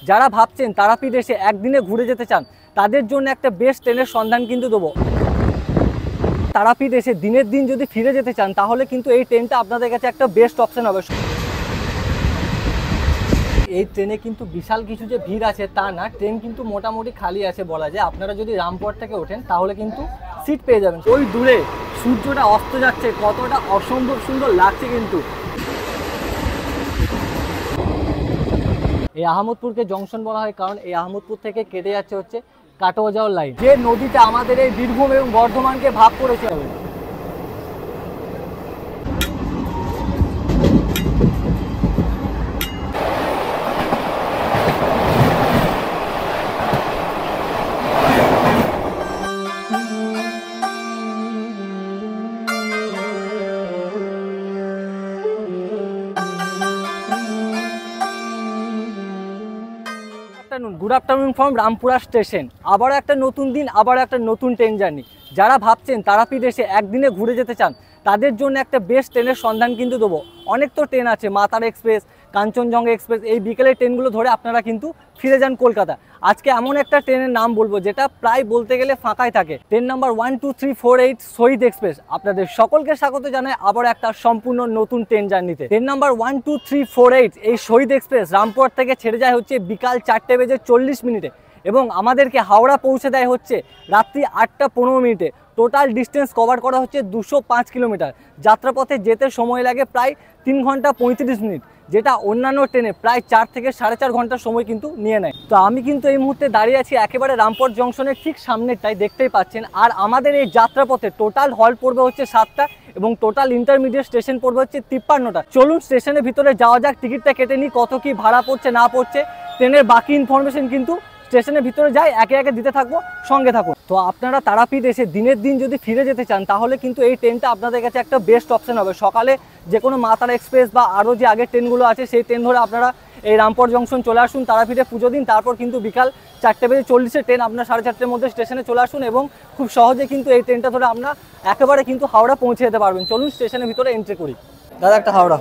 যারা ভাবছেন তারাপীঠ এসে একদিনে ঘুরে যেতে চান তাদের জন্য একটা বেস্ট ট্রেনের সন্ধান কিন্তু দেবো। তারাপীঠ এসে দিনের দিন যদি ফিরে যেতে চান তাহলে কিন্তু এই ট্রেনটা আপনাদের কাছে একটা বেস্ট অপশন হবে। এই ট্রেনে কিন্তু বিশাল কিছু যে ভিড় আছে তা না, ট্রেন কিন্তু মোটামুটি খালি আছে বলা যায়। আপনারা যদি রামপুরহাট থেকে ওঠেন তাহলে কিন্তু সিট পেয়ে যাবেন। ওই দূরে সূর্যটা অস্ত যাচ্ছে, কতটা অসম্ভব সুন্দর লাগছে কিন্তু। এই আহমদপুরকে জংশন বলা হয় কারণ এই আহমদপুর থেকে কেটে যাচ্ছে হচ্ছে কাটোয়া যাওয়ার লাইন, যে নদীটা আমাদের এই বীরভূম এবং বর্ধমানকে ভাগ করেছে। Good afternoon from Rampurhat station. আবারও একটা নতুন দিন, আবারও একটা নতুন ট্রেন জার্নি। যারা ভাবছেন তারাপীঠ এসে একদিনে ঘুরে যেতে চান তাদের জন্য একটা বেস্ট ট্রেনের সন্ধান কিন্তু দেবো। অনেক তো ট্রেন আছে, মা তারা এক্সপ্রেস, কাঞ্চনজঙ্ঘা এক্সপ্রেস, এই বিকেলের ট্রেনগুলো ধরে আপনারা কিন্তু ফিরে যান কলকাতা। আজকে এমন একটা ট্রেনের নাম বলবো যেটা প্রায় বলতে গেলে ফাঁকাই থাকে। ট্রেন নাম্বার 12348 শহীদ এক্সপ্রেস। আপনাদের সকলকে স্বাগত জানাই আবার একটা সম্পূর্ণ নতুন ট্রেন জার্নিতে। ট্রেন নাম্বার 12348 এই শহীদ এক্সপ্রেস রামপুরহাট থেকে ছেড়ে যায় হচ্ছে বিকাল 4:40 এবং আমাদেরকে হাওড়া পৌঁছে দেয় হচ্ছে রাত্রি 8:15। টোটাল ডিস্টেন্স কভার করা হচ্ছে 205 কিলোমিটার। যাত্রাপথে যেতে সময় লাগে প্রায় 3 ঘন্টা 35 মিনিট, যেটা অন্যান্য ট্রেনে প্রায় 4 থেকে 4.5 ঘন্টার সময় কিন্তু নিয়ে নেয়। তো আমি কিন্তু এই মুহূর্তে দাঁড়িয়ে আছি একেবারে রামপুরহাট জংশনের ঠিক সামনেরটাই, দেখতেই পাচ্ছেন। আর আমাদের এই যাত্রাপথে টোটাল হল পড়বে হচ্ছে 7টা এবং টোটাল ইন্টারমিডিয়েট স্টেশন পড়বে হচ্ছে 53টা। চলুন স্টেশনের ভিতরে যাওয়া যাক, টিকিটটা কেটে নিই, কত কি ভাড়া পড়ছে না পড়ছে, ট্রেনের বাকি ইনফরমেশন কিন্তু স্টেশনের ভিতরে যাই একে একে দিতে থাকবো, সঙ্গে থাকুন। তো আপনারা তারাপীঠ এসে দিনের দিন যদি ফিরে যেতে চান তাহলে কিন্তু এই ট্রেনটা আপনাদের কাছে একটা বেস্ট অপশন হবে। সকালে যে কোনো মা তারা এক্সপ্রেস বা আরও যে আগের ট্রেনগুলো আছে সেই ট্রেন ধরে আপনারা এই রামপুরহাট জংশন চলে আসুন, তারাপীঠে পুজো দিন, তারপর কিন্তু বিকাল 4:40 ট্রেন আপনার 4:30 মধ্যে স্টেশনে চলে আসুন এবং খুব সহজে কিন্তু এই ট্রেনটা ধরে আমরা একেবারে কিন্তু হাওড়া পৌঁছে যেতে পারবেন। চলুন স্টেশনের ভিতরে এন্ট্রি করি। দাদা একটা হাওড়া,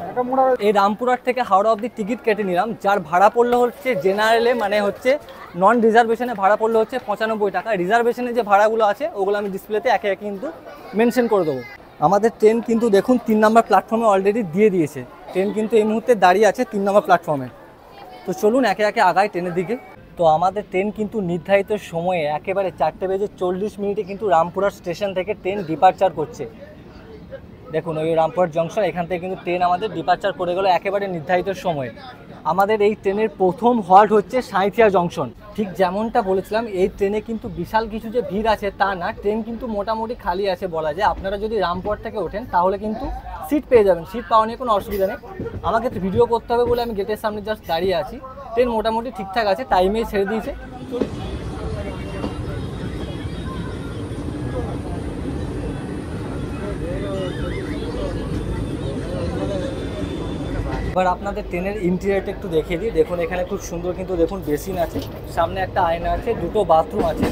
এই রামপুরহাট থেকে হাওড়া অবধি টিকিট কেটে নিলাম, যার ভাড়া পড়লো হচ্ছে জেনারেলে মানে হচ্ছে নন রিজার্ভেশনে ভাড়া পড়লো হচ্ছে 95 টাকা। রিজার্ভেশনে যে ভাড়াগুলো আছে ওগুলো আমি ডিসপ্লেতে একে একে কিন্তু মেনশন করে দেবো। আমাদের ট্রেন কিন্তু দেখুন 3 নম্বর প্ল্যাটফর্মে অলরেডি দিয়ে দিয়েছে। ট্রেন কিন্তু এই মুহূর্তে দাঁড়িয়ে আছে 3 নম্বর প্ল্যাটফর্মে। তো চলুন একে একে আগাই ট্রেনের দিকে। তো আমাদের ট্রেন কিন্তু নির্ধারিত সময়ে একেবারে 4:40 কিন্তু রামপুরহাট স্টেশন থেকে ট্রেন ডিপারচার করছে। দেখুন ওই রামপুরহাট জংশন, এখান থেকে কিন্তু ট্রেন আমাদের ডিপারচার করে গেলো একেবারে নির্ধারিত সময়ে। আমাদের এই ট্রেনের প্রথম হল্ট হচ্ছে সাঁইথিয়া জংশন। ঠিক যেমনটা বলেছিলাম এই ট্রেনে কিন্তু বিশাল কিছু যে ভিড় আছে তা না, ট্রেন কিন্তু মোটামুটি খালি আছে বলা যায়। আপনারা যদি রামপুরহাট থেকে ওঠেন তাহলে কিন্তু সিট পেয়ে যাবেন, সিট পাওয়া নিয়ে কোনো অসুবিধা নেই। আমাকে তো ভিডিও করতে হবে বলে আমি গেটের সামনে জাস্ট দাঁড়িয়ে আছি। ট্রেন মোটামুটি ঠিকঠাক আছে, টাইমেই ছেড়ে দিয়েছে। এবার আপনাদের ট্রেনের ইন্টেরিয়রটা একটু দেখিয়ে দিই। দেখুন এখানে খুব সুন্দর কিন্তু দেখুন বেসিন আছে, সামনে একটা আয়না আছে, দুটো বাথরুম আছে।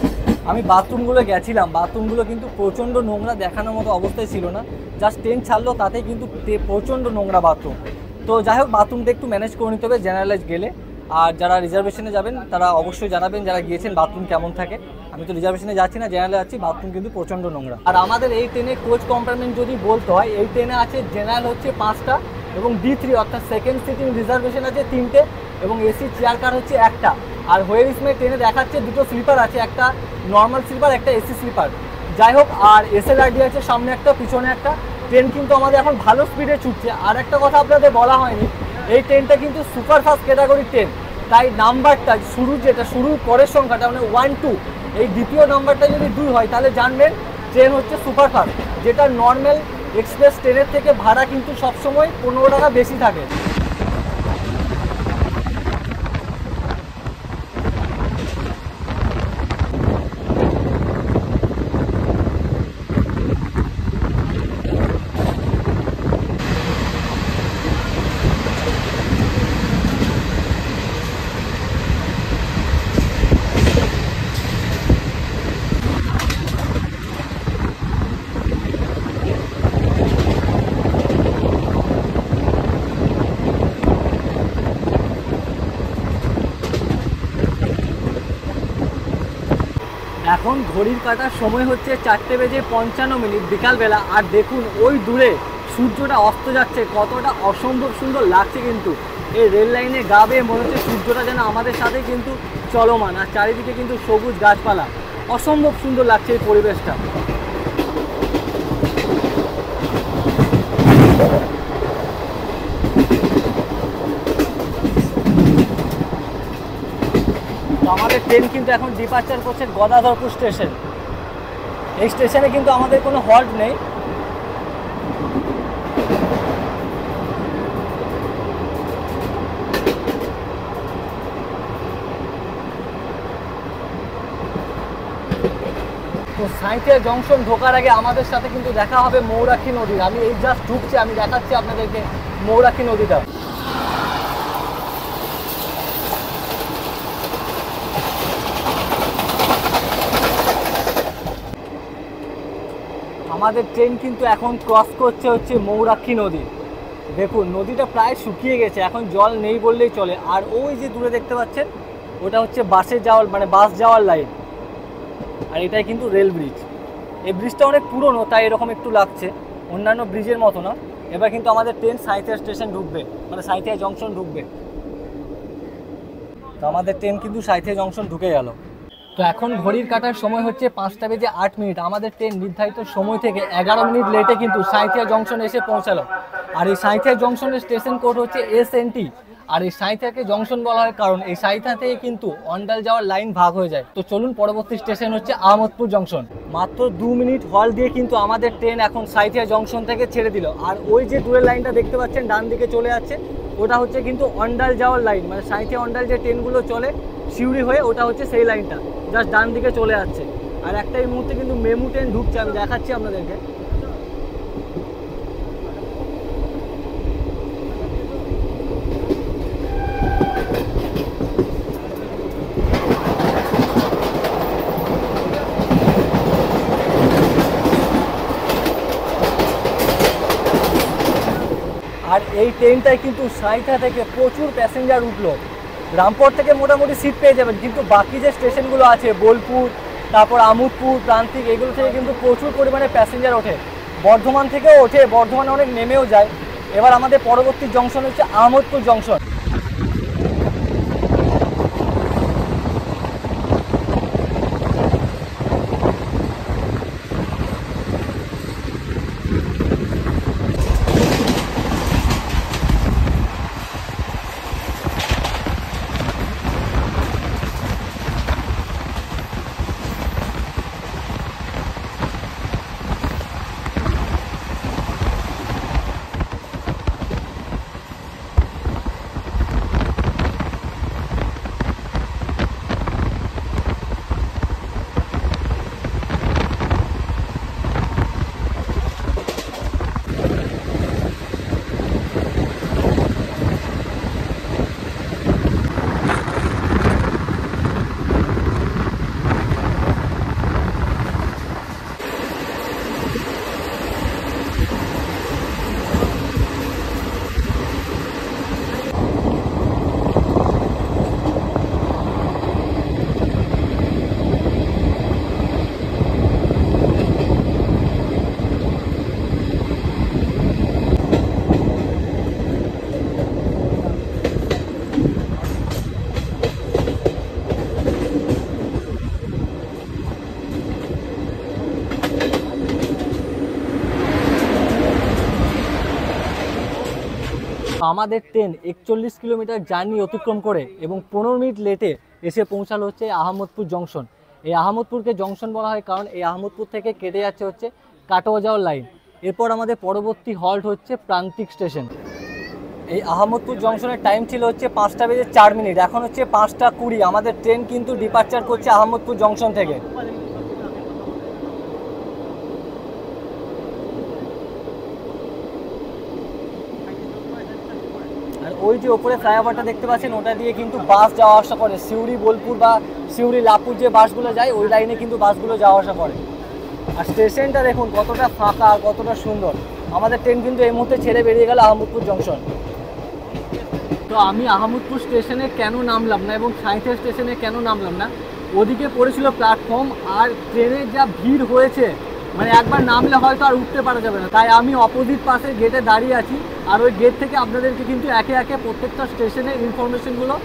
আমি বাথরুমগুলো গেছিলাম, বাথরুমগুলো কিন্তু প্রচণ্ড নোংরা, দেখানোর মতো অবস্থায় ছিল না। জাস্ট ট্রেন ছাড়লো তাতেই কিন্তু প্রচণ্ড নোংরা বাথরুম। তো যাই হোক বাথরুমটা একটু ম্যানেজ করে নিতে হবে জেনারেলে গেলে। আর যারা রিজার্ভেশনে যাবেন তারা অবশ্যই জানাবেন যারা গিয়েছেন বাথরুম কেমন থাকে। আমি তো রিজার্ভেশনে যাচ্ছি না, জেনারেলে যাচ্ছি, বাথরুম কিন্তু প্রচণ্ড নোংরা। আর আমাদের এই ট্রেনে কোচ কম্পার্টমেন্ট যদি বলতে হয়, এই ট্রেনে আছে জেনারেল হচ্ছে 5টা এবং D3 অর্থাৎ সেকেন্ড সিটিং রিজার্ভেশন আছে 3টে এবং এসি চেয়ার কার হচ্ছে 1টা। আর হোয়ার ইসমে ট্রেনে দেখাচ্ছে 2টো স্লিপার আছে, একটা নর্মাল স্লিপার একটা এসি স্লিপার। যাই হোক, আর SLRD আছে সামনে একটা পিছনে একটা। ট্রেন কিন্তু আমাদের এখন ভালো স্পিডে ছুটছে। আর একটা কথা আপনাদের বলা হয়নি, এই ট্রেনটা কিন্তু সুপারফাস্ট ক্যাটাগরির ট্রেন, তাই নাম্বারটা শুরুর পরের সংখ্যাটা মানে 1 2, এই দ্বিতীয় নাম্বারটা যদি 2 হয় তাহলে জানবেন ট্রেন হচ্ছে সুপারফাস্ট। যেটা নর্মাল এক্সপ্রেস ট্রেনের থেকে ভাড়া কিন্তু সবসময় 15 টাকা বেশি থাকে। এখন ঘড়ির কাটার সময় হচ্ছে 4:55 বিকালবেলা। আর দেখুন ওই দূরে সূর্যটা অস্ত যাচ্ছে, কতটা অসম্ভব সুন্দর লাগছে। কিন্তু এই রেল লাইনে গা বেয়ে মনে হচ্ছে সূর্যটা যেন আমাদের সাথে কিন্তু চলমান, আর চারিদিকে কিন্তু সবুজ গাছপালা, অসম্ভব সুন্দর লাগছে এই পরিবেশটা। আমাদের ট্রেন কিন্তু এখন ডিপার্চার করছে গদাধরপুর স্টেশন। এই স্টেশনে কিন্তু আমাদের কোনো হল্ট নেই। তো সাঁইথিয়া জংশন ঢোকার আগে আমাদের সাথে কিন্তু দেখা হবে মৌরাক্ষী নদীর। আমি এই জাস্ট ঢুকছি, আমি দেখাচ্ছি আপনাদেরকে মৌরাক্ষী নদীটা। আমাদের ট্রেন কিন্তু এখন ক্রস করছে হচ্ছে মৌরাক্ষী নদী। দেখুন নদীটা প্রায় শুকিয়ে গেছে, এখন জল নেই বললেই চলে। আর ওই যে দূরে দেখতে পাচ্ছেন ওটা হচ্ছে বাসের যাওয়ার মানে বাস যাওয়ার লাইন, আর এটাই কিন্তু রেল ব্রিজ। এই ব্রিজটা অনেক পুরনো তাই এরকম একটু লাগছে, অন্যান্য ব্রিজের মতো না। এবার কিন্তু আমাদের ট্রেন সাঁইথিয়া স্টেশন ঢুকবে, মানে সাঁইথিয়া জংশন ঢুকবে। তো আমাদের ট্রেন কিন্তু সাঁইথিয়া জংশন ঢুকে গেল। তো এখন ঘড়ির কাটার সময় হচ্ছে 5:08। আমাদের ট্রেন নির্ধারিত সময় থেকে 11 মিনিট লেটে কিন্তু সাঁইথিয়া জংশন এসে পৌঁছালো। আর এই সাঁইথিয়া জংশনের স্টেশন কোড হচ্ছে SNT। আর এই সাঁইথিয়াকে জংশন বলা হয় কারণ এই সাঁইথিয়া থেকে কিন্তু অন্ডাল যাওয়ার লাইন ভাগ হয়ে যায়। তো চলুন পরবর্তী স্টেশন হচ্ছে আহমদপুর জংশন। মাত্র 2 মিনিট হল দিয়ে কিন্তু আমাদের ট্রেন এখন সাঁইথিয়া জংশন থেকে ছেড়ে দিল। আর ওই যে দূরের লাইনটা দেখতে পাচ্ছেন ডান দিকে চলে যাচ্ছে, ওটা হচ্ছে কিন্তু অন্ডাল যাওয়ার লাইন, মানে সাঁইথিয়া অন্ডাল যে ট্রেনগুলো চলে সিউড়ি হয়ে, ওটা হচ্ছে সেই লাইনটা জাস্ট ডান দিকে চলে যাচ্ছে। আর একটা এই মুহূর্তে কিন্তু মেমু ট্রেন ঢুকছে, আমি দেখাচ্ছি আপনাদেরকে। আর এই ট্রেনটায় কিন্তু সাঁইথিয়া থেকে প্রচুর প্যাসেঞ্জার উঠলো। রামপুর থেকে মোটামুটি সিট পেয়ে যাবেন, কিন্তু বাকি যে স্টেশনগুলো আছে বোলপুর, তারপর আমোদপুর, প্রান্তিক, এগুলো থেকে কিন্তু প্রচুর পরিমাণে প্যাসেঞ্জার ওঠে। বর্ধমান থেকেও ওঠে, বর্ধমানে অনেক নেমেও যায়। এবার আমাদের পরবর্তী জংশন হচ্ছে আহমদপুর জংশন। আমাদের ট্রেন 41 কিলোমিটার জার্নি অতিক্রম করে এবং 15 মিনিট লেটে এসে পৌঁছালো হচ্ছে আহমদপুর জংশন। এই আহমদপুরকে জংশন বলা হয় কারণ এই আহমদপুর থেকে কেটে যাচ্ছে হচ্ছে কাটোয়া যাওয়ার লাইন। এরপর আমাদের পরবর্তী হল্ট হচ্ছে প্রান্তিক স্টেশন। এই আহমদপুর জংশনের টাইম ছিল হচ্ছে 5:04। এখন হচ্ছে 5:20। আমাদের ট্রেন কিন্তু ডিপার্চার করছে আহমদপুর জংশন থেকে। আর ওই যে ওপরে ফ্লাইওভারটা দেখতে পাচ্ছেন ওটা দিয়ে কিন্তু বাস যাওয়া আসা করে, সিউড়ি বোলপুর বা সিউড়ি লাভপুর যে বাসগুলো যায় ওই লাইনে কিন্তু বাসগুলো যাওয়া আসা করে। আর স্টেশনটা দেখুন কতটা ফাঁকা আর কতটা সুন্দর। আমাদের ট্রেন কিন্তু এই মুহূর্তে ছেড়ে বেরিয়ে গেল আহমদপুর জংশন। তো আমি আহমদপুর স্টেশনে কেন নামলাম না এবং সাঁইথিয়া স্টেশনে কেন নামলাম না ওদিকে পড়েছিল প্ল্যাটফর্ম, আর ট্রেনের যা ভিড় হয়েছে মানে একবার নামলে হয়তো আর উঠতে পারা যাবে না। তাই আমি অপোজিট পাশে গেটে দাঁড়িয়ে আছি, আর ওই গেট থেকে আপনাদেরকে কিন্তু একে একে প্রত্যেকটা স্টেশনের ইনফরমেশনগুলো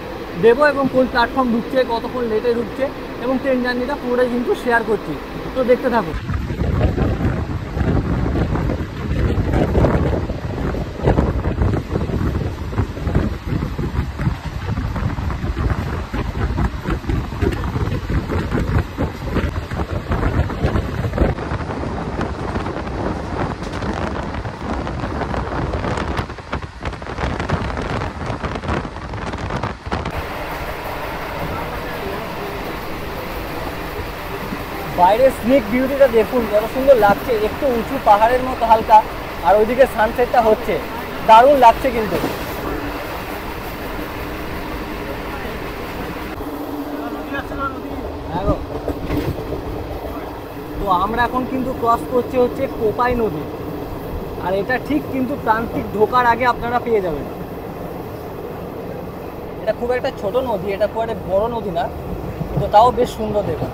দেবো এবং কোন প্ল্যাটফর্ম ঢুকছে, কতক্ষণ লেটে ঢুকছে এবং ট্রেন জার্নিটা পুরোটাই কিন্তু শেয়ার করছি। তো দেখতে থাকুন। বাইরের স্নিক বিউটিটা দেখুন কত সুন্দর লাগছে, একটু উঁচু পাহাড়ের মতো হালকা, আর ওইদিকে সানসেটটা হচ্ছে, দারুণ লাগছে কিন্তু। তো আমরা এখন কিন্তু ক্রস করছি হচ্ছে কোপাই নদী, আর এটা ঠিক কিন্তু প্রান্তিক ঢোকার আগে আপনারা পেয়ে যাবেন। এটা খুব একটা ছোট নদী, এটা খুব একটা বড় নদী না, তো তাও বেশ সুন্দর দেখুন।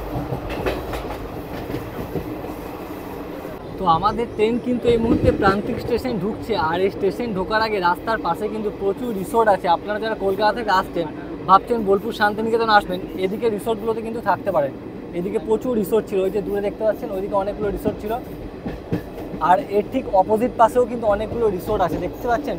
তো আমাদের ট্রেন কিন্তু এই মুহূর্তে প্রান্তিক স্টেশন ঢুকছে, আর এই স্টেশন ঢোকার আগে রাস্তার পাশে কিন্তু প্রচুর রিসোর্ট আছে। আপনারা যারা কলকাতা থেকে আসছেন, ভাবছেন বোলপুর শান্তিনিকেতন আসবেন, এদিকে রিসোর্টগুলোতে কিন্তু থাকতে পারেন। এদিকে প্রচুর রিসোর্ট ছিল, ওই যে দূরে দেখতে পাচ্ছেন ওইদিকে অনেকগুলো রিসোর্ট ছিল, আর এর ঠিক অপোজিট পাশেও কিন্তু অনেকগুলো রিসোর্ট আছে, দেখতে পাচ্ছেন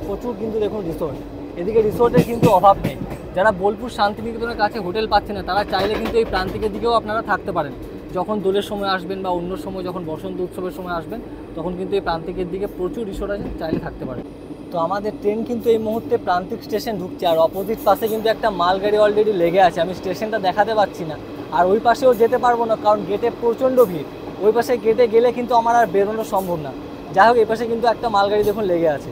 প্রচুর কিন্তু দেখুন রিসোর্ট। এদিকে রিসোর্টের কিন্তু অভাব নেই। যারা বোলপুর শান্তিনিকেতনের কাছে হোটেল পাচ্ছে না, তারা চাইলে কিন্তু এই প্রান্তিকের দিকেও আপনারা থাকতে পারেন। যখন দোলের সময় আসবেন বা অন্য সময় যখন বসন্ত উৎসবের সময় আসবেন, তখন কিন্তু এই প্রান্তিকের দিকে প্রচুর রিসোর্ট আছে, চাইলে থাকতে পারেন। তো আমাদের ট্রেন কিন্তু এই মুহূর্তে প্রান্তিক স্টেশন ঢুকছে, আর অপোজিট পাশে কিন্তু একটা মালগাড়ি অলরেডি লেগে আছে। আমি স্টেশনটা দেখাতে পাচ্ছি না, আর ওই পাশেও যেতে পারবো না, কারণ গেটে প্রচণ্ড ভিড়। ওই পাশে গেটে গেলে কিন্তু আমার আর বেরোনো সম্ভব না। যাই হোক, এই পাশে কিন্তু একটা মালগাড়ি দেখুন লেগে আছে।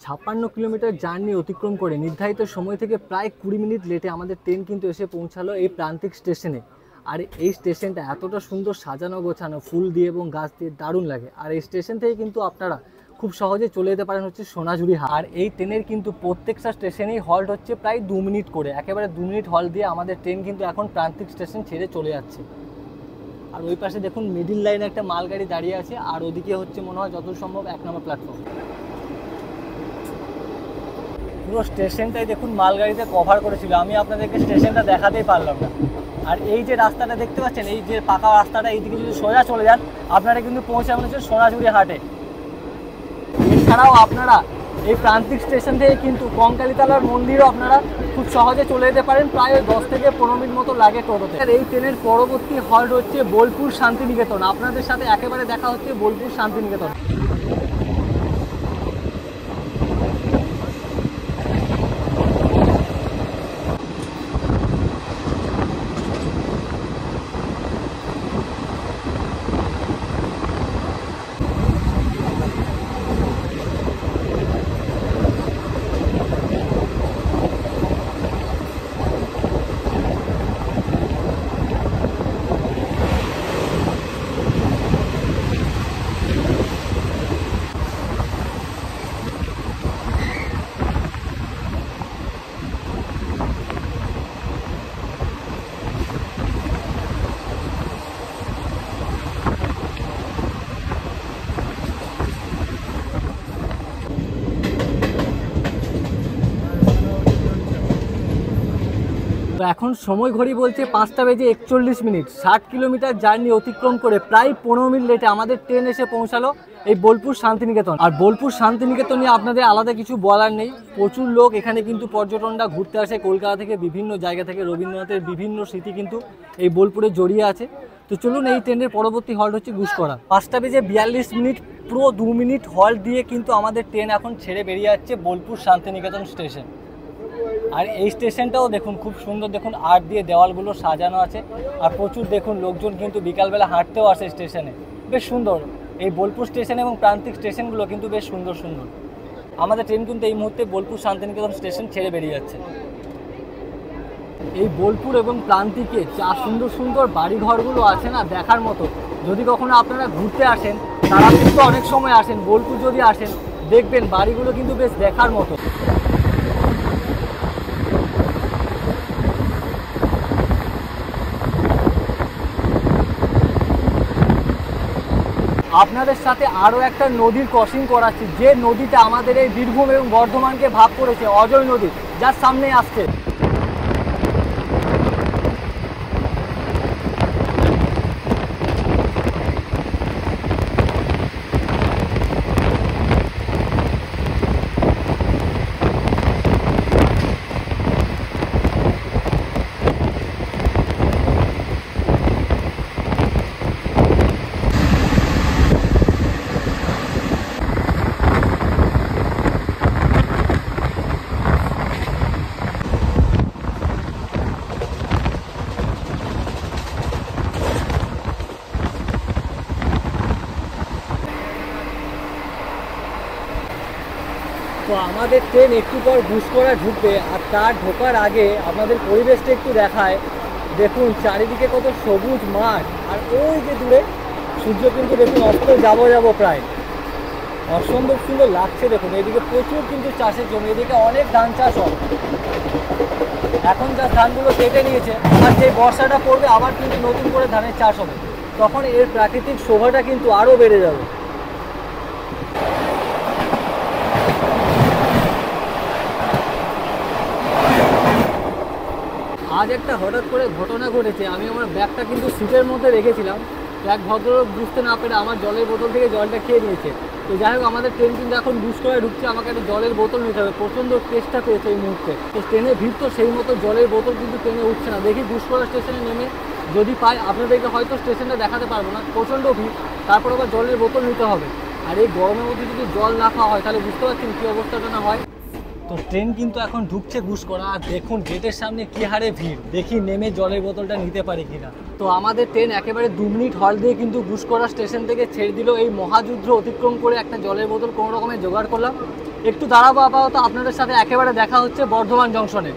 56 কিলোমিটার জার্নি অতিক্রম করে নির্ধারিত সময় থেকে প্রায় 20 মিনিট লেটে আমাদের ট্রেন কিন্তু এসে পৌঁছালো এই প্রান্তিক স্টেশনে। আর এই স্টেশনটা এতটা সুন্দর সাজানো গোছানো, ফুল দিয়ে এবং গাছ দিয়ে দারুণ লাগে। আর এই স্টেশন থেকে কিন্তু আপনারা খুব সহজে চলে যেতে পারেন হচ্ছে সোনাঝুরি হাট। আর এই ট্রেনের কিন্তু প্রত্যেকটা স্টেশনেই হল্ট হচ্ছে প্রায় 2 মিনিট করে, একেবারে 2 মিনিট হল্ট দিয়ে আমাদের ট্রেন কিন্তু এখন প্রান্তিক স্টেশন ছেড়ে চলে যাচ্ছে। আর ওই পাশে দেখুন মিডিল লাইনে একটা মালগাড়ি দাঁড়িয়ে আছে, আর ওদিকে হচ্ছে মনে হয় যত সম্ভব 1 নম্বর প্ল্যাটফর্ম। পুরো স্টেশনটাই দেখুন মালগাড়িতে কভার করেছিল, আমি আপনাদেরকে স্টেশনটা দেখাতেই পারলাম না। আর এই যে রাস্তাটা দেখতে পাচ্ছেন, এই যে পাকা রাস্তাটা, এইদিকে যদি সোজা চলে যান আপনারা কিন্তু পৌঁছাবেন হচ্ছে সোনাঝুরি হাটে। এছাড়াও আপনারা এই প্রান্তিক স্টেশন থেকে কিন্তু কঙ্কালীতলার মন্দিরও আপনারা খুব সহজে চলে যেতে পারেন, প্রায় 10 থেকে 15 মিনিট মতো লাগে টোটোতে। আর এই ট্রেনের পরবর্তী হল্ট হচ্ছে বোলপুর শান্তিনিকেতন। আপনাদের সাথে একেবারে দেখা হচ্ছে বোলপুর শান্তিনিকেতন। তো এখন সময় ঘড়ি বলছে 5টা বেজে 41 মিনিট। 60 কিলোমিটার জার্নি অতিক্রম করে প্রায় 15 মিনিট লেটে আমাদের ট্রেন এসে পৌঁছালো এই বোলপুর শান্তিনিকেতন। আর বোলপুর শান্তিনিকেতন নিয়ে আপনাদের আলাদা কিছু বলার নেই, প্রচুর লোক এখানে কিন্তু পর্যটনরা ঘুরতে আসে কলকাতা থেকে, বিভিন্ন জায়গা থেকে। রবীন্দ্রনাথের বিভিন্ন স্মৃতি কিন্তু এই বোলপুরে জড়িয়ে আছে। তো চলুন, এই ট্রেনের পরবর্তী হল্ট হচ্ছে গুসকরা। 5টা বেজে 42 মিনিট, পুরো 2 মিনিট হল্ট দিয়ে কিন্তু আমাদের ট্রেন এখন ছেড়ে বেরিয়ে যাচ্ছে বোলপুর শান্তিনিকেতন স্টেশন। আর এই স্টেশনটাও দেখুন খুব সুন্দর, দেখুন আর্ট দিয়ে দেওয়ালগুলো সাজানো আছে, আর প্রচুর দেখুন লোকজন কিন্তু বিকালবেলা হাঁটতেও আসে স্টেশনে। বেশ সুন্দর এই বোলপুর স্টেশন এবং প্রান্তিক স্টেশনগুলো কিন্তু বেশ সুন্দর সুন্দর। আমাদের ট্রেন কিন্তু এই মুহূর্তে বোলপুর শান্তিনিকেতন স্টেশন ছেড়ে বেরিয়ে যাচ্ছে। এই বোলপুর এবং প্রান্তিকে যা সুন্দর সুন্দর বাড়িঘরগুলো আছে না, দেখার মতো। যদি কখনো আপনারা ঘুরতে আসেন, তারা কিন্তু অনেক সময় আসেন, বোলপুর যদি আসেন দেখবেন বাড়িগুলো কিন্তু বেশ দেখার মতো। আপনাদের সাথে আরও একটা নদীর ক্রসিং করাচ্ছি, যে নদীটা আমাদের এই বীরভূম এবং বর্ধমানকে ভাগ করেছে, অজয় নদী, যার সামনে আসছে। তো আমাদের ট্রেন একটু পর ঘুষকরা ঢুকবে, আর তার ঢোকার আগে আপনাদের পরিবেশটা একটু দেখায়। দেখুন চারিদিকে কত সবুজ মাঠ, আর ওই যে দূরে সূর্য কিন্তু দেখুন অস্ত যাবো প্রায়, অসম্ভব সুন্দর লাগছে। দেখুন এদিকে প্রচুর কিন্তু চাষের জমি, এদিকে অনেক ধান চাষ হয়। এখন যা ধানগুলো কেটে নিয়েছে, আর যে বর্ষাটা পড়বে আবার কিন্তু নতুন করে ধানের চাষ হবে, তখন এর প্রাকৃতিক শোভাটা কিন্তু আরও বেড়ে যাবে। আজ একটা হঠাৎ করে ঘটনা ঘটেছে। আমি আমার ব্যাগটা কিন্তু সিটের মধ্যে রেখেছিলাম, এক ভদ্রলোক বুঝতে না পেরে আমার জলের বোতল থেকে জলটা খেয়ে নিয়েছে। তো যাই হোক, আমাদের ট্রেন কিন্তু এখন ঘুষকরা ঢুকছে, আমাকে একটা জলের বোতল নিতে হবে। প্রচণ্ড টেস্টটা পেয়েছে এই মুহূর্তে। তো ট্রেনের ভিড় তো সেই মতো জলের বোতল কিন্তু ট্রেনে উঠছে না। দেখি ঘুষকরা স্টেশনে নেমে যদি পাই আপনাদেরকে হয়তো স্টেশনটা দেখাতে পারবো না, প্রচণ্ড ভিড়। তারপর আবার জলের বোতল নিতে হবে, আর এই গরমের মধ্যে যদি জল না খাওয়া হয় তাহলে বুঝতে পারছেন কী অবস্থাটা না হয়। তো ট্রেন কিন্তু এখন ঢুকছে ঘুষকরা, আর দেখুন গেটের সামনে কী হারে ভিড়। দেখি নেমে জলের বোতলটা নিতে পারি কিনা। তো আমাদের ট্রেন একেবারে 2 মিনিট হল দিয়ে কিন্তু ঘুষকরা স্টেশন থেকে ছেড়ে দিল। এই মহাযুদ্ধ অতিক্রম করে একটা জলের বোতল কোনো রকমের জোগাড় করলাম। একটু দাঁড়াবো, আপাতত আপনাদের সাথে একেবারে দেখা হচ্ছে বর্ধমান জংশনে।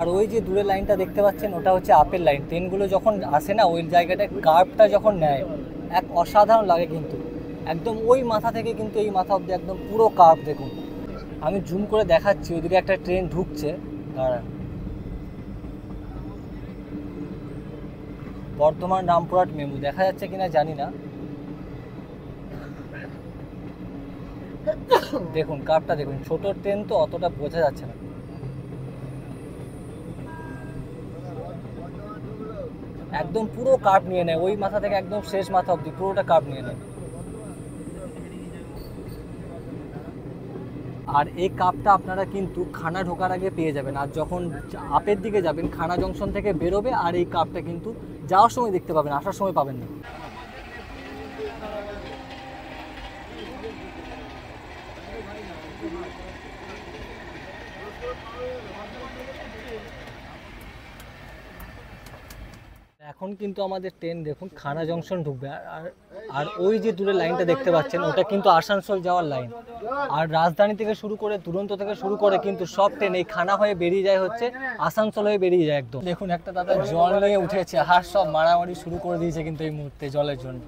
আর ওই যে দূরের লাইনটা দেখতে পাচ্ছেন, ওটা হচ্ছে আপের লাইন। ট্রেনগুলো যখন আসে না, ওই জায়গাটায় কার্ভটা যখন নেয়, এক অসাধারণ লাগে কিন্তু। একদম ওই মাথা থেকে কিন্তু এই মাথা অবধি একদম পুরো কার্ভ। দেখুন আমি জুম করে দেখাচ্ছি, ওইদিকে একটা ট্রেন ঢুকছে। দাঁড়ান, বর্ধমান রামপুরহাট মেমু দেখা যাচ্ছে কিনা জানি না। দেখুন কার্ভটা দেখুন, ছোট ট্রেন তো অতটা বোঝা যাচ্ছে না। একদম পুরো কার্ভ নিয়ে নেয়, ওই মাথা থেকে একদম শেষ মাথা অবধি পুরোটা কার্ভ নিয়ে নেয়। আর এই কাপটা আপনারা কিন্তু খানা ঢোকার আগে পেয়ে যাবেন, আর যখন আপের দিকে যাবেন খানা জংশন থেকে বেরোবে, আর এই কাপটা কিন্তু যাওয়ার সময় দেখতে পাবেন, আসার সময় পাবেন না। এখন কিন্তু আমাদের ট্রেন দেখুন খানা জংশন ঢুকবে, আর আর ওই যে দূরে লাইনটা দেখতে পাচ্ছেন, ওটা কিন্তু আসানসোল যাওয়ার লাইন। আর রাজধানী থেকে শুরু করে দুরন্ত থেকে শুরু করে কিন্তু সব ট্রেন এই খানা হয়ে বেরিয়ে যায় হচ্ছে আসানসোল হয়ে বেরিয়ে যায় একদম। দেখুন একটা দাদা জল নিয়ে উঠেছে, আর সব মারামারি শুরু করে দিয়েছে কিন্তু এই মুহূর্তে জলের জন্য।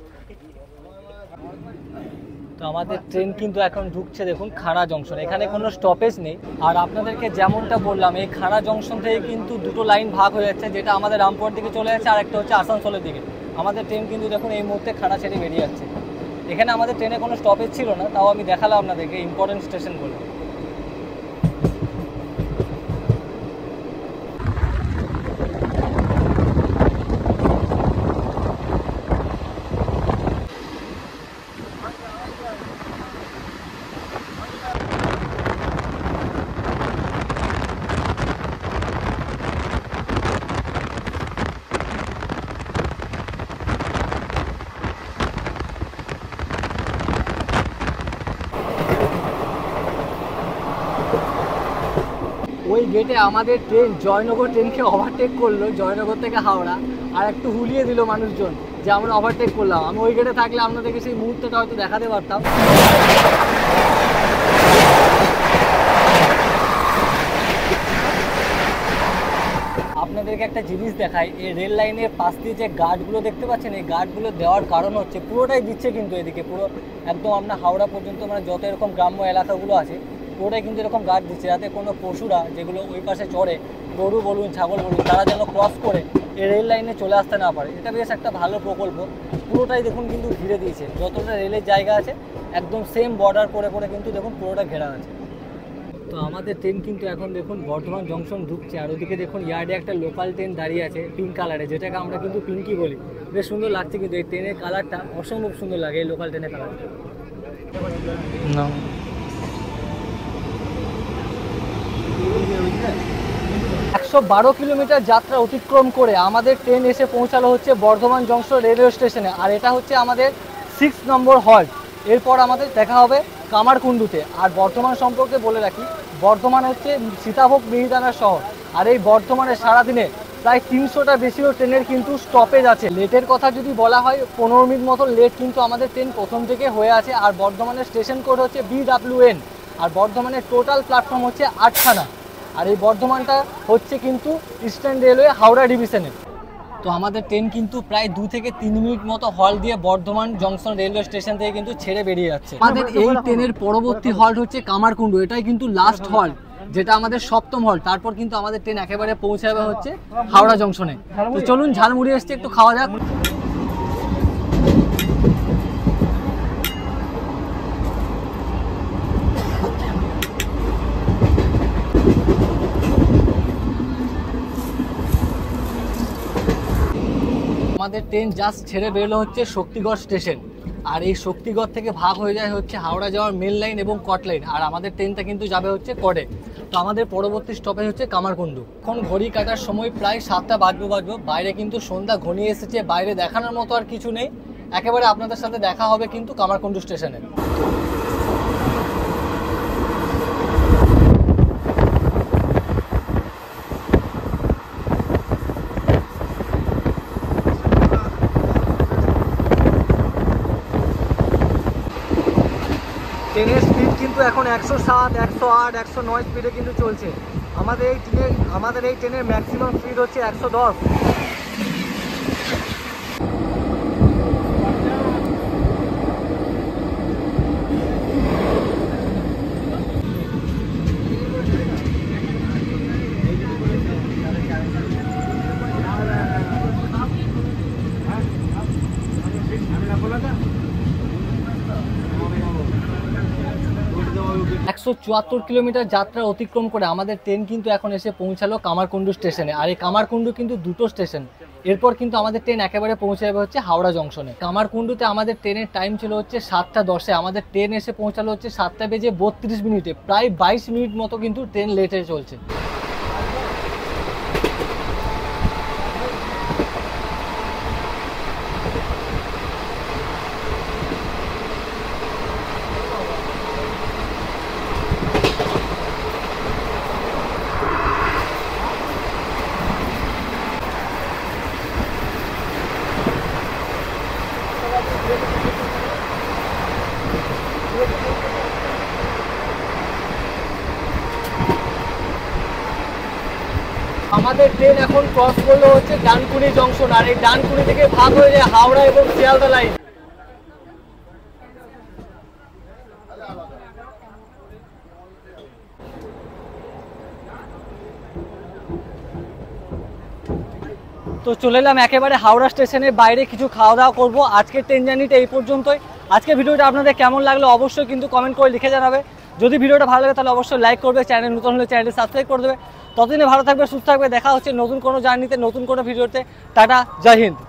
তো আমাদের ট্রেন কিন্তু এখন ঢুকছে দেখুন খানা জংশন, এখানে কোনো স্টপেজ নেই। আর আপনাদেরকে যেমনটা বললাম, এই খানা জংশন থেকে কিন্তু দুটো লাইন ভাগ হয়ে যাচ্ছে, যেটা আমাদের রামপুরহাট দিকে চলে যাচ্ছে, আর একটা হচ্ছে আসানসোলের দিকে। আমাদের ট্রেন কিন্তু দেখুন এই মুহূর্তে খানা ছেড়ে বেরিয়ে যাচ্ছে। এখানে আমাদের ট্রেনে কোনো স্টপেজ ছিল না, তাও আমি দেখালাম আপনাদেরকে ইম্পর্টেন্ট স্টেশন বলে। গেটে আমাদের ট্রেন জয়নগর ট্রেনকে ওভারটেক করলো, জয়নগর থেকে হাওড়া, আর একটু হুলিয়ে দিল মানুষজন যে আমরা ওভারটেক করলাম। আমি ওই গেটে থাকলে আপনাদেরকে সেই মুহূর্তটা হয়তো দেখাতে পারতাম। আপনাদেরকে একটা জিনিস দেখাই, এই রেল লাইনের পাশ দিয়ে যে গার্ডগুলো দেখতে পাচ্ছেন, এই গার্ডগুলো দেওয়ার কারণ হচ্ছে পুরোটাই দিচ্ছে কিন্তু এদিকে পুরো একদম আমরা হাওড়া পর্যন্ত মানে যত এরকম গ্রাম্য এলাকাগুলো আছে পুরোটাই কিন্তু এরকম গার্ড দিচ্ছে, যাতে কোনো পশুরা যেগুলো ওই পাশে চড়ে, গরু বলুন ছাগল বলুন, তারা যেন ক্রস করে এই রেল লাইনে চলে আসতে না পারে। এটা বেশ একটা ভালো প্রকল্প। পুরোটাই দেখুন কিন্তু ঘিরে দিয়েছে, যতটা রেলের জায়গা আছে একদম সেম বর্ডার করে করে কিন্তু দেখুন পুরোটা ঘেরা আছে। তো আমাদের ট্রেন কিন্তু এখন দেখুন বর্ধমান জংশন ঢুকছে, আর ওদিকে দেখুন ইয়ার্ডে একটা লোকাল ট্রেন দাঁড়িয়ে আছে পিঙ্ক কালারে, যেটাকে আমরা কিন্তু পিঙ্কি বলি। বেশ সুন্দর লাগছে কিন্তু এই ট্রেনের কালারটা, অসম্ভব সুন্দর লাগে এই লোকাল ট্রেনের কালারটা। 112 কিলোমিটার যাত্রা অতিক্রম করে আমাদের ট্রেন এসে পৌঁছালো হচ্ছে বর্ধমান জংশন রেলওয়ে স্টেশনে, আর এটা হচ্ছে আমাদের 6 নম্বর হল্ট। এরপর আমাদের দেখা হবে কামারকুণ্ডুতে। আর বর্ধমান সম্পর্কে বলে রাখি, বর্ধমান হচ্ছে সীতাভোগ মিহিদানার শহর, আর এই বর্ধমানে সারাদিনে প্রায় 300টা বেশিও ট্রেনের কিন্তু স্টপেজ আছে। লেটের কথা যদি বলা হয় 15 মিনিট মতো লেট কিন্তু আমাদের ট্রেন প্রথম থেকে হয়ে আছে। আর বর্ধমানের স্টেশন কোড হচ্ছে BWN, আর বর্ধমানের টোটাল প্ল্যাটফর্ম হচ্ছে 8খানা। আর এই বর্ধমানটা হচ্ছে কিন্তু ইস্টার্ন রেলওয়ে হাওড়া ডিভিশনে। তো আমাদের ট্রেন কিন্তু প্রায় 2 থেকে 3 মিনিট মতো হল দিয়ে বর্ধমান জংশন রেলওয়ে স্টেশন থেকে কিন্তু ছেড়ে বেরিয়ে যাচ্ছে। আমাদের এই ট্রেনের পরবর্তী হল্ট হচ্ছে কামারকুণ্ডু, এটাই কিন্তু লাস্ট হল্ট, যেটা আমাদের 7ম হল্ট। তারপর কিন্তু আমাদের ট্রেন একেবারে পৌঁছাবে হচ্ছে হাওড়া জংশনে। তো চলুন ঝালমুড়ি এসছে একটু খাওয়া যাক। আমাদের ট্রেন জাস্ট ছেড়ে বেরোলো হচ্ছে শক্তিগড় স্টেশন, আর এই শক্তিগড় থেকে ভাগ হয়ে যায় হচ্ছে হাওড়া যাওয়ার মেন লাইন এবং কট লাইন, আর আমাদের ট্রেনটা কিন্তু যাবে হচ্ছে কডে। তো আমাদের পরবর্তী স্টপেজ হচ্ছে কামারকুণ্ডু। এখন ঘড়ি কাটার সময় প্রায় 7টা বাজবে। বাইরে কিন্তু সন্ধ্যা ঘনিয়ে এসেছে, বাইরে দেখানোর মতো আর কিছু নেই, একেবারে আপনাদের সাথে দেখা হবে কিন্তু কামারকুণ্ডু স্টেশনে। ট্রেনের স্পিড কিন্তু এখন 107, 108, 109 স্পিডে কিন্তু চলছে। আমাদের এই ট্রেনের ম্যাক্সিমাম স্পিড হচ্ছে 110। একশো 174 কিলোমিটার যাত্রা অতিক্রম করে আমাদের ট্রেন কিন্তু এখন এসে পৌঁছালো কামারকুণ্ডু স্টেশনে। আর এই কামারকুণ্ডু কিন্তু দুটো স্টেশন, এরপর কিন্তু আমাদের ট্রেন একেবারে পৌঁছে যাবে হচ্ছে হাওড়া জংশনে। কামারকুণ্ডুতে আমাদের ট্রেনের টাইম ছিল হচ্ছে 7টা 10-এ, আমাদের ট্রেন এসে পৌঁছালো হচ্ছে 7টা বেজে 32 মিনিটে। প্রায় 22 মিনিট মতো কিন্তু ট্রেন লেটে চলছে। আমাদের ট্রেন এখন ক্রস করলো হচ্ছে ডানকুনি জংশন, আর এই ডানকুনি থেকে ভাগ হয়ে যায় হাওড়া এবং শিয়ালদা লাইন। তো চলে এলাম একেবারে হাওড়া স্টেশনের বাইরে, কিছু খাওয়া দাওয়া করবো। আজকের ট্রেন জার্নিটা এই পর্যন্তই। আজকে ভিডিওটা আপনাদের কেমন লাগলো অবশ্যই কিন্তু কমেন্ট করে লিখে জানাবে। যদি ভিডিওটা ভালো লাগে তাহলে অবশ্যই লাইক করবে, চ্যানেল নতুন হলে চ্যানেলটি সাবস্ক্রাইব করে দেবে। ততদিনে ভালো থাকবে, সুস্থ থাকবে, দেখা হচ্ছে নতুন কোনো জার্নিতে, নতুন কোনো ভিডিওতে। টাটা, জয় হিন্দ।